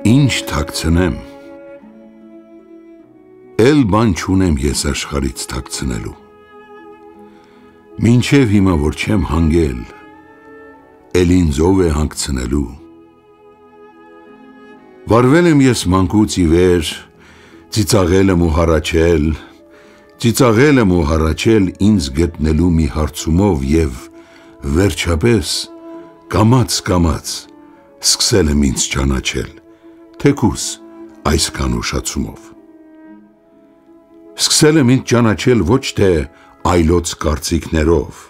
Ինչ թաքցնեմ, էլ բան չունեմ ես աշխարհից թաքցնելու, մինչև հիմա որ չեմ հանգել, էլ ինձ ով է հանգցնելու, վարվել եմ ես մանկուց ի վեր, ծիծաղել եմ ու հառաչել ինձ գտնելու մի հարցումով և վերջապես կամաց սկսել եմ ինձ ճանաչել, թեկուզ այսքան ուշացումով։ Սկսել եմ ինձ ճանաչել ոչ թե այլոց կարծիքներով,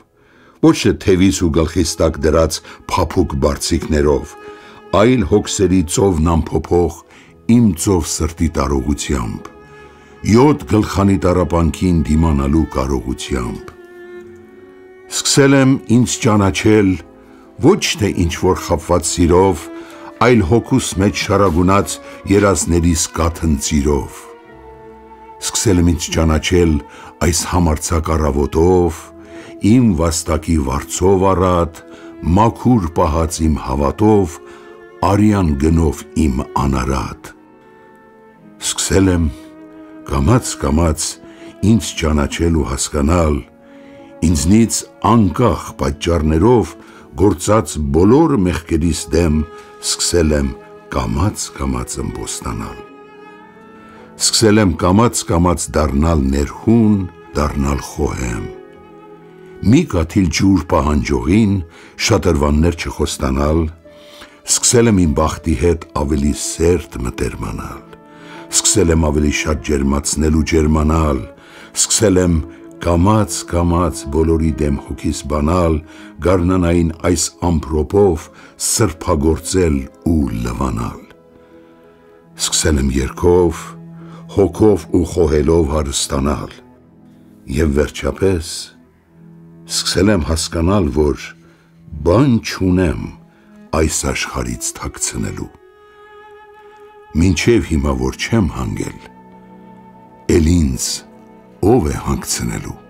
ոչ թե թևիս ու գլխիս տակ դրած փափուկ բարձիկներով, այլ հոգսերի ծովն ամփոփող իմ ծով սրտի տարողությամբ, 7 գլխանի տառապանքին դիմանալու կարողությամբ։ Սկսել եմ ինձ ճանաչել ոչ թե ինչ-որ խաբված սիրով, այլ հոգուս մեջ շարագունած երազներիս կաթնծիրով։ Սկսել եմ ինձ ճանաչել այս համարձակ առավոտով, իմ վաստակի վարձով առատ, մաքուր պահած իմ հավատով, արյան գնով իմ անարատ։ Սկսել եմ կամաց ինձ ճանաչել ու հասկանալ, ինձնից անկախ պատճառներով գործած բոլոր մեղքերիս դեմ սկսել եմ կամաց ըմբոստանալ։ Սկսել եմ կամաց դառնալ ներհուն, դառնալ խոհեմ, մի կաթիլ ջուր պահանջողին շատրվաններ չխոստանալ, սկսել եմ իմ բախտի հետ ավելի սերտ մտերմանալ, սկսել եմ ավելի շատ ջերմացնել ու ջերմանալ, սկսել եմ կամաց բոլորի դեմ հոգիս բանալ, գարնանային այս ամպրոպով սրբագործել ու լվանալ։ Սկսել եմ երգով, հոգով ու խոհելով հարստանալ, և վերջապես սկսել եմ հասկանալ, որ բան չունեմ այս աշխարհից թաքցնելու, մինչև հիմա որ չեմ հանգել, էլ ինձ ով է հանգցնելու։